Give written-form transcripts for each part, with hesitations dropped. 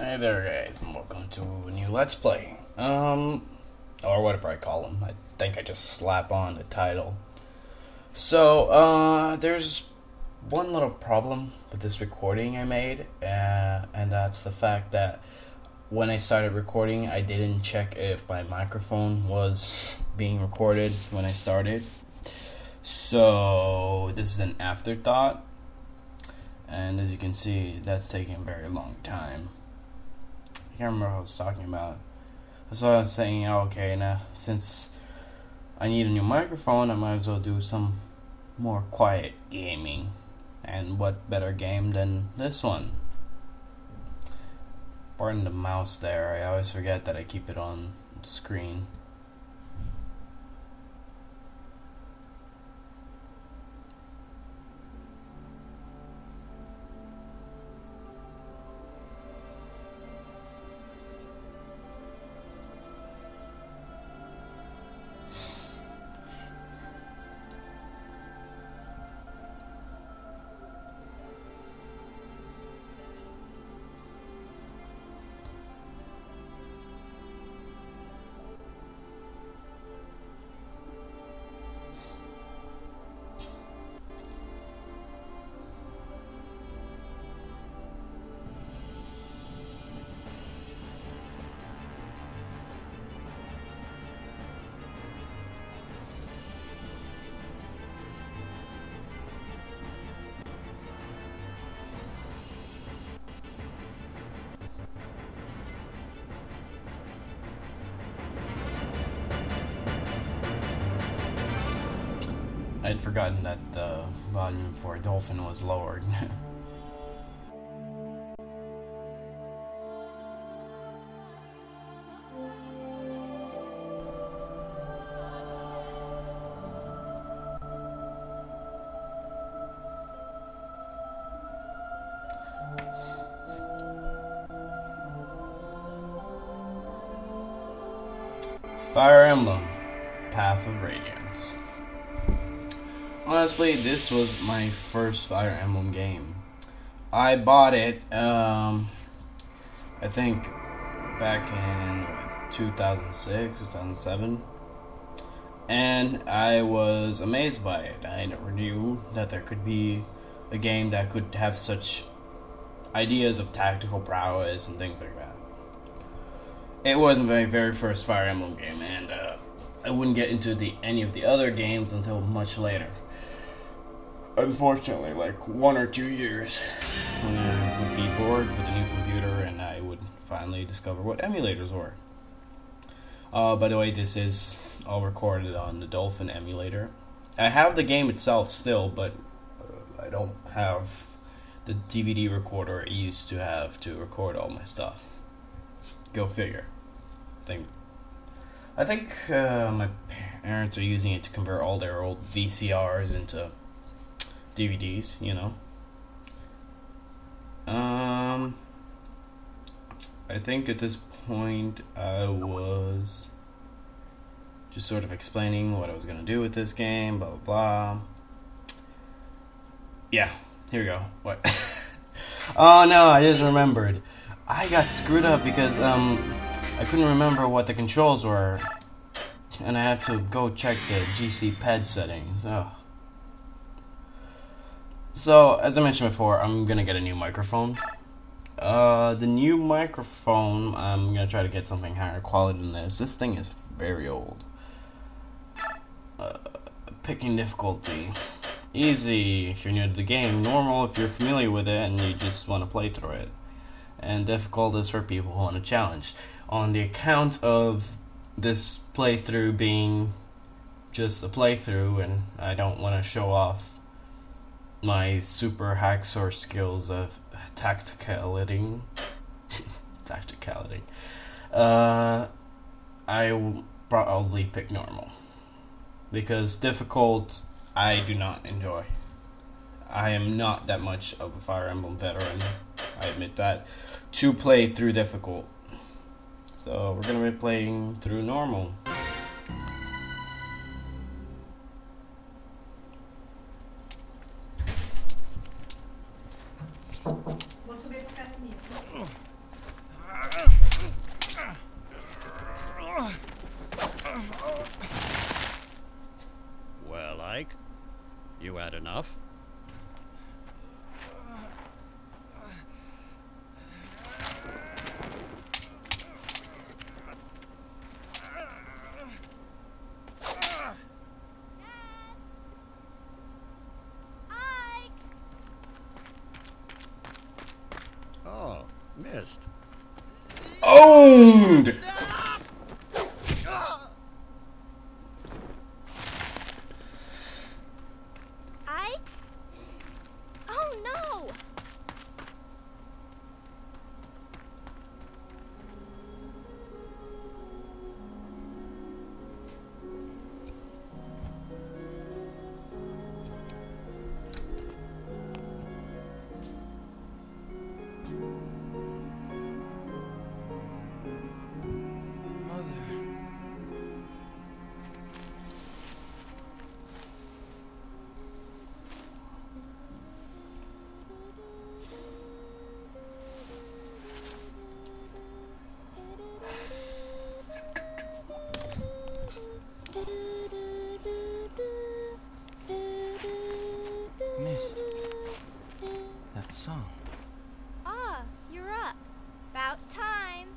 Hey there guys, and welcome to a new Let's Play. Or whatever I call them. I think I just slap on the title. So, there's one little problem with this recording I made, and that's the fact that when I started recording, I didn't check if my microphone was being recorded when I started. So, this is an afterthought, and as you can see, that's taking a very long time. I can't remember what I was talking about. So I was saying, okay, now since I need a new microphone, I might as well do some more quiet gaming. And what better game than this one? Pardon the mouse there, I always forget that I keep it on the screen. I'd forgotten that the volume for Dolphin was lowered. Fire Emblem, Path of Radiance. Honestly, this was my first Fire Emblem game. I bought it, I think back in 2006, 2007. And I was amazed by it. I never knew that there could be a game that could have such ideas of tactical prowess and things like that. It was my very first Fire Emblem game, and I wouldn't get into any of the other games until much later. Unfortunately, like 1 or 2 years, when I would be bored with a new computer and I would finally discover what emulators were. By the way, this is all recorded on the Dolphin emulator. I have the game itself still, but I don't have the DVD recorder I used to have to record all my stuff. Go figure. I think my parents are using it to convert all their old VCRs into DVDs, you know. I think at this point I was just sort of explaining what I was going to do with this game, blah blah blah. Yeah, here we go. What? Oh no, I just remembered. I got screwed up because I couldn't remember what the controls were, and I have to go check the GC pad settings. Oh. So, as I mentioned before, I'm gonna get a new microphone. The new microphone, I'm gonna try to get something higher quality than this. This thing is very old. Picking difficulty. Easy if you're new to the game. Normal if you're familiar with it and you just want to play through it. And difficult is for people who want a challenge. On the account of this playthrough being just a playthrough, and I don't want to show off my super hacksaw skills of tacticality. I will probably pick normal. Because difficult, I do not enjoy. I am not that much of a Fire Emblem veteran, I admit that, to play through difficult. So we're going to be playing through normal. enough. Oh, missed. Owned! Ike? Oh no! Missed that song. Ah, you're up. About time.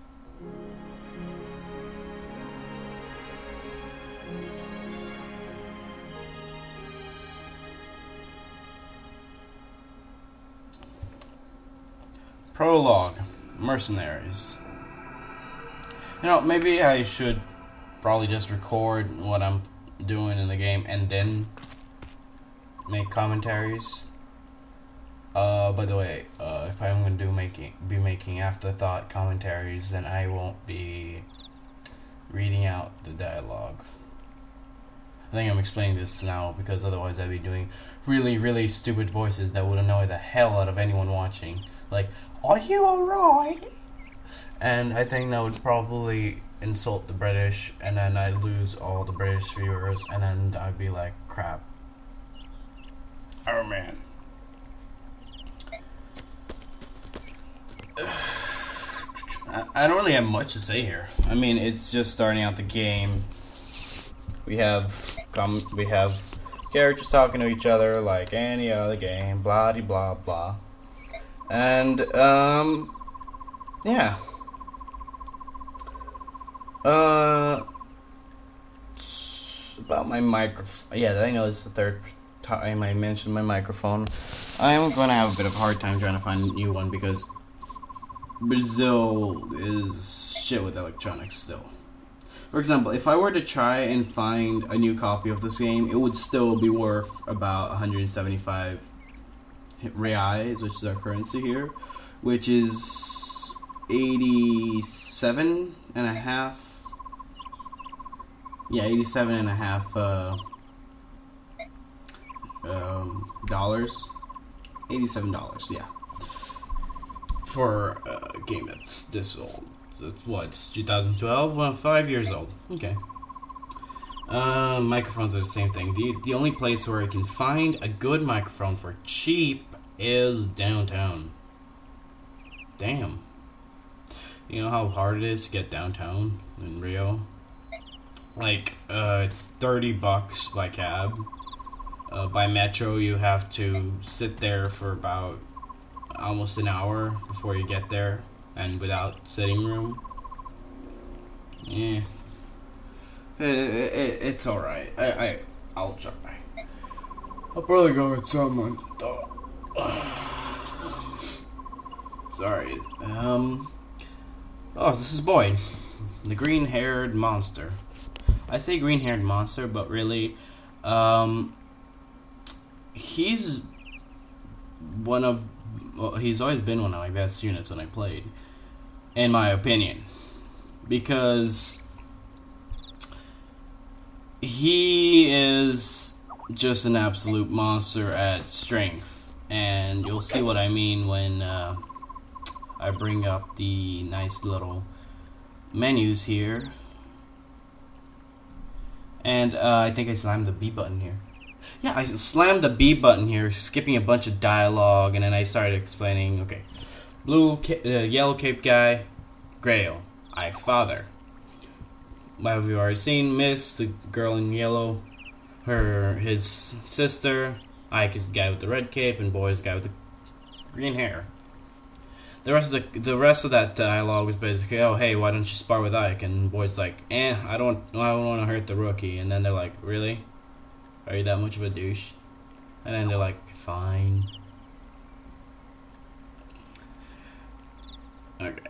Prologue. Mercenaries. You know, maybe I should probably just record what I'm doing in the game and then make commentaries. By the way, if I'm going to be making afterthought commentaries, then I won't be reading out the dialogue. I think I'm explaining this now because otherwise I'd be doing really, really stupid voices that would annoy the hell out of anyone watching. Like, are you alright? And I think that would probably insult the British, and then I'd lose all the British viewers, and then I'd be like, crap. Oh man. I don't really have much to say here. I mean, it's just starting out the game. We have characters talking to each other like any other game, blah de blah blah. And yeah. About my microphone. Yeah, I know it's the third time I mentioned my microphone. I'm going to have a bit of a hard time trying to find a new one because Brazil is shit with electronics still. For example, if I were to try and find a new copy of this game, it would still be worth about 175 reais, which is our currency here, which is 87 and a half. Yeah, 87 and a half dollars. $87, yeah. For a game that's this old. That's what, it's 2012? Well, 5 years old. Okay. Microphones are the same thing. The only place where I can find a good microphone for cheap is downtown. Damn. You know how hard it is to get downtown in Rio? Like, it's $30 by cab. By metro, you have to sit there for about almost an hour before you get there, and without sitting room. Yeah. It's alright. I'll try. I'll probably go with someone, though. Sorry. Oh, this is Boyd. The green-haired monster. I say green-haired monster, but really, he's one of... Well, he's always been one of my best units when I played, in my opinion. Because he is just an absolute monster at strength. And you'll see what I mean when I bring up the nice little menus here. And I think I slammed the B button here. Yeah, I slammed the B button here, skipping a bunch of dialogue, and then I started explaining, okay, yellow cape guy, Grail, Ike's father. What have you already seen? Miss, the girl in yellow, his sister, Ike is the guy with the red cape, and Boyd is the guy with the green hair. The rest of that dialogue was basically, oh hey, why don't you spar with Ike? And Boyd's like, I don't want to hurt the rookie. And then they're like, really? Are you that much of a douche? And then they're like, fine. Okay.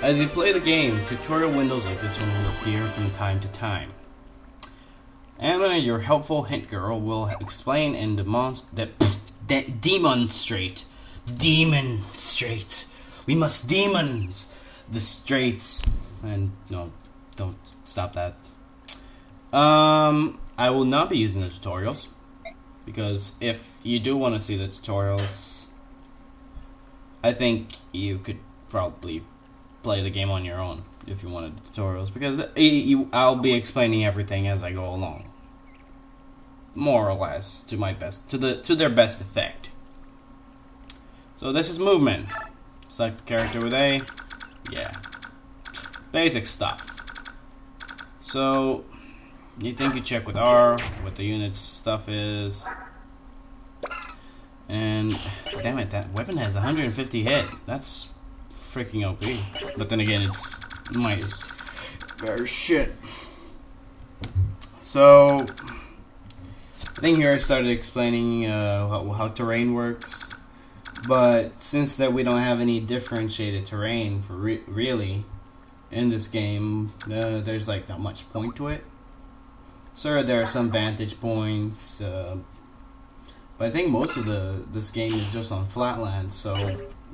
As you play the game, tutorial windows like this one will appear from time to time. Anna, your helpful hint girl, will explain and demonstrate. We must demons the straits. And no, don't stop that. I will not be using the tutorials, because if you do want to see the tutorials, I think you could probably play the game on your own if you wanted the tutorials, because I'll be explaining everything as I go along, more or less to their best effect. So this is movement. Select the character with A. Yeah, basic stuff. So you think you check with R what the unit stuff is, and damn it, that weapon has 150 hit. That's freaking OP. But then again, it's minus better shit. So I think here I started explaining how terrain works, but since that we don't have any differentiated terrain for really in this game, there's like not much point to it. Sure, there are some vantage points, but I think most of this game is just on flatland, so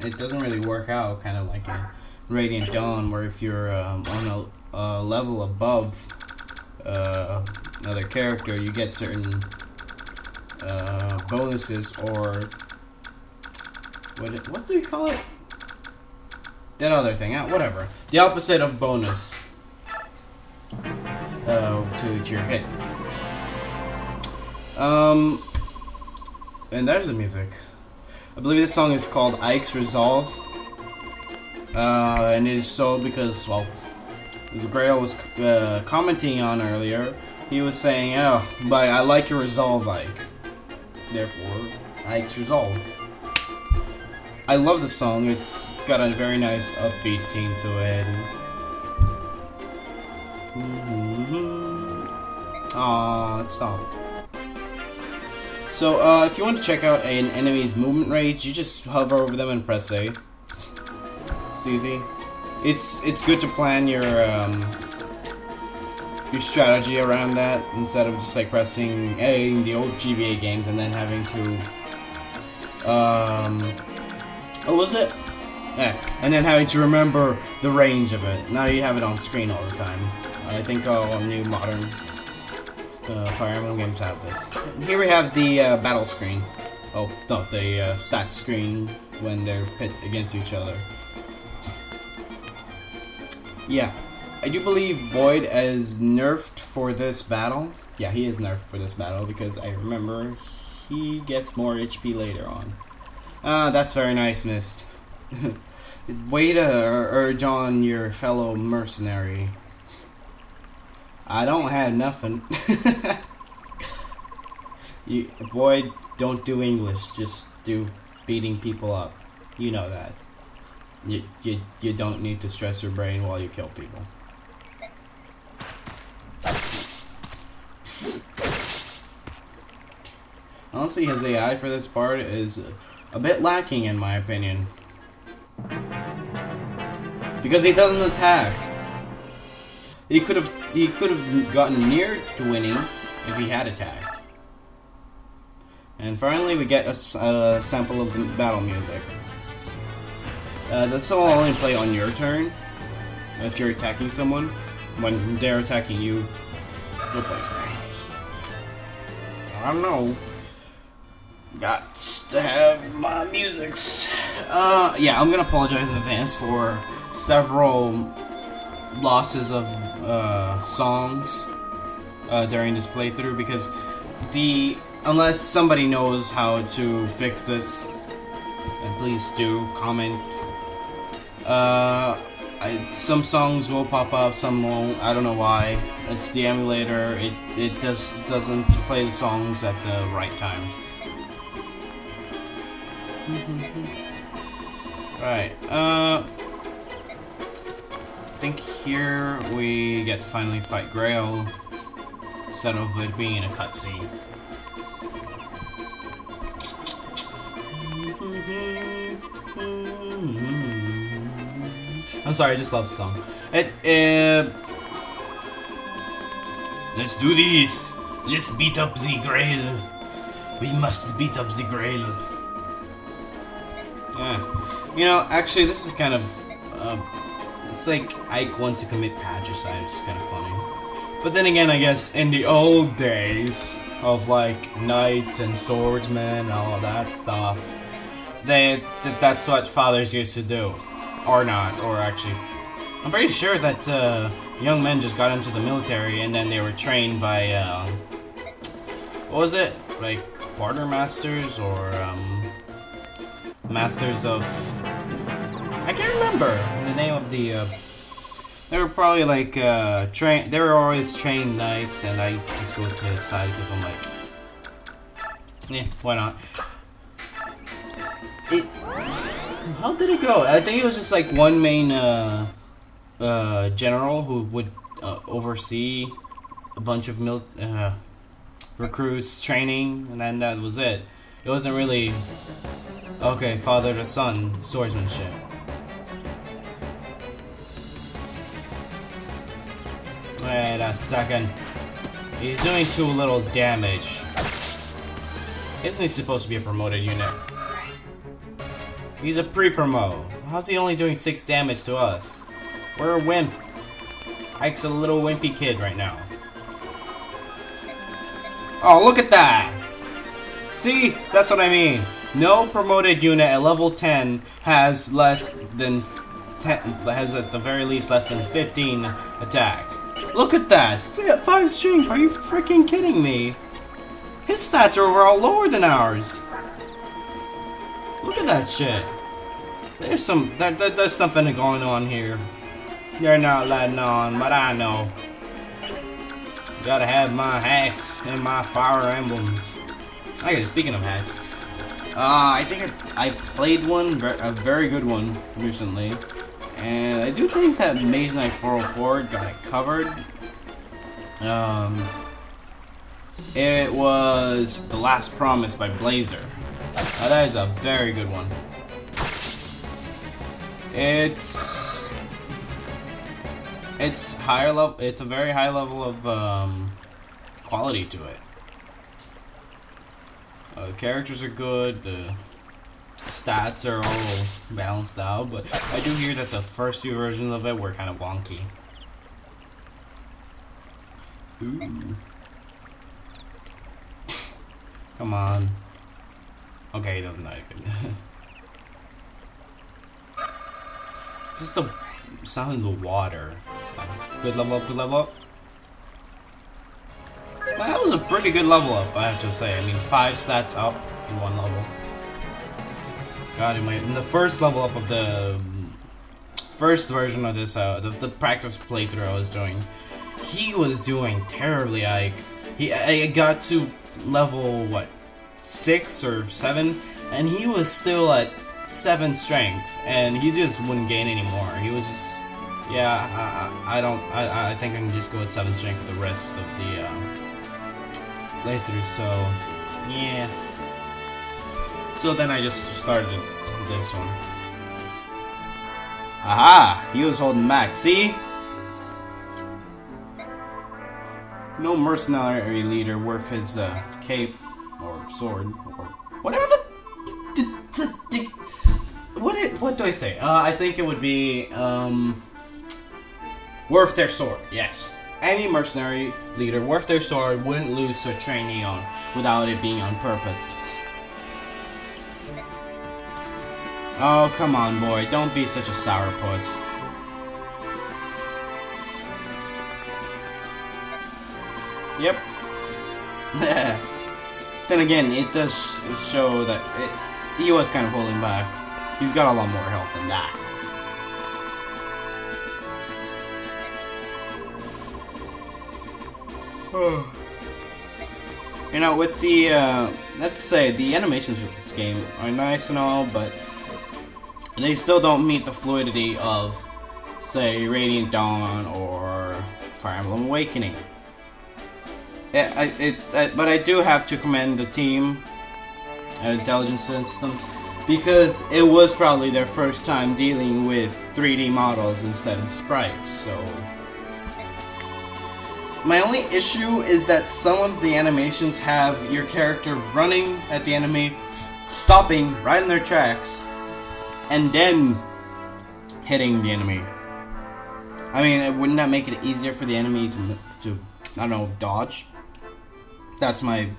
it doesn't really work out, kind of like in Radiant Dawn, where if you're on a level above another character, you get certain bonuses, or what do you call it? That other thing, whatever. The opposite of bonus to your hit. And there's the music. I believe this song is called Ike's Resolve. And it is so because, well, as Grail was commenting on earlier, he was saying, oh, but I like your resolve, Ike. Therefore, Ike's Resolve. I love the song. It's got a very nice upbeat theme to it. Aww, it stopped. So, if you want to check out an enemy's movement range, you just hover over them and press A. It's easy. It's good to plan your strategy around that, instead of just like pressing A in the old GBA games and then having to what was it? Yeah, and then having to remember the range of it. Now you have it on screen all the time. I think all new modern Fire Emblem games have this. Here we have the battle screen. Oh, no, the stat screen when they're pit against each other. Yeah, I do believe Boyd is nerfed for this battle. Yeah, he is nerfed for this battle because I remember he gets more HP later on. That's very nice, Mist. Way to urge on your fellow mercenary. I don't have nothing. Boyd, don't do English. Just do beating people up. You know that. You don't need to stress your brain while you kill people. Honestly, his AI for this part is a bit lacking in my opinion. Because he doesn't attack. He could have gotten near to winning if he had attacked. And finally, we get a sample of the battle music. This will only play on your turn. If you're attacking someone, when they're attacking you, you'll play songs. I don't know. Got to have my musics. Yeah, I'm gonna apologize in advance for several losses of songs during this playthrough, because unless somebody knows how to fix this, and please do comment. some songs will pop up, some won't. I don't know why. It's the emulator. It doesn't play the songs at the right times. Right. I think here we get to finally fight Grail instead of it being in a cutscene. I'm sorry, I just love the song. Let's do this. Let's beat up the Grail. We must beat up the Grail. Yeah. You know, actually, this is kind of it's like Ike wants to commit patricide, which is kind of funny. But then again, I guess in the old days of like knights and swordsmen and all that stuff, that's what fathers used to do. Or not, or actually, I'm pretty sure that young men just got into the military and then they were trained by, what was it? Like, quartermasters or, masters of, I can't remember the name of the, they were probably like, they were always trained knights, and I just go to the side because I'm like, yeah, why not? How did it go? I think it was just like one main general who would oversee a bunch of recruits training, and then that was it. It wasn't really okay, father to son swordsmanship. Wait a second. He's doing too little damage. Isn't he supposed to be a promoted unit? He's a pre-promo. How's he only doing 6 damage to us? We're a wimp. Ike's a little wimpy kid right now. Oh, look at that! See? That's what I mean. No promoted unit at level 10 has less than 10, has at the very least less than 15 attack. Look at that! 5 strength, are you freaking kidding me? His stats are overall lower than ours. Look at that shit. There's there's something going on here. You're not letting on, but I know. Gotta have my hacks and my fire emblems. Okay, speaking of hacks, I think I played one, a very good one, recently. And I do think that Maze Knight 404 got it covered. It was The Last Promise by Blazer. Now that is a very good one. It's higher level. It's a very high level of quality to it. The characters are good. The stats are all balanced out, but I do hear that the first few versions of it were kind of wonky. Ooh. Come on. Okay, he doesn't like it. Just the sound of the water. Good level up, good level up. Well, that was a pretty good level up, I have to say. I mean, 5 stats up in 1 level. God, in the first level up of the first version of this, the practice playthrough I was doing, he was doing terribly. I got to level, what, 6 or 7, and he was still at 7 strength, and he just wouldn't gain anymore. He was just, yeah, I think I can just go at 7 strength for the rest of the playthrough, so, yeah. So then I just started this one. Aha! He was holding max, see? No mercenary leader worth his cape or sword or whatever what do I say? I think it would be worth their sword. Yes, any mercenary leader worth their sword wouldn't lose to a trainee on without it being on purpose. Oh, come on, boy! Don't be such a sourpuss. Yep. Then again, it does show that he was kind of holding back. He's got a lot more health than that. You know, with the, let's say, the animations for this game are nice and all, but they still don't meet the fluidity of, say, Radiant Dawn or Fire Emblem Awakening. But I do have to commend the team at Intelligence Systems, because it was probably their first time dealing with 3D models instead of sprites, so... My only issue is that some of the animations have your character running at the enemy, stopping right in their tracks, and then hitting the enemy. I mean, wouldn't that make it easier for the enemy to I don't know, dodge? That's my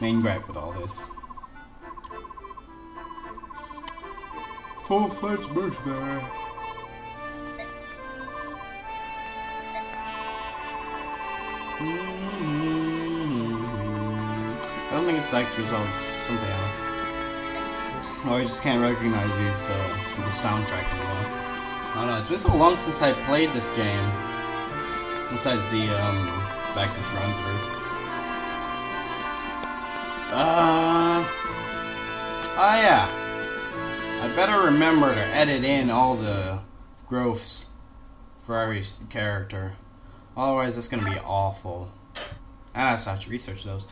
main gripe with all this. Full-fledged mercenary. I don't think it's Sykes results, something else. Or I just can't recognize these, the soundtrack anymore. I don't know, it's been so long since I played this game. Besides the, back this run through. Oh yeah. I better remember to edit in all the growths for every character. Otherwise, it's gonna be awful. And I still have to research those.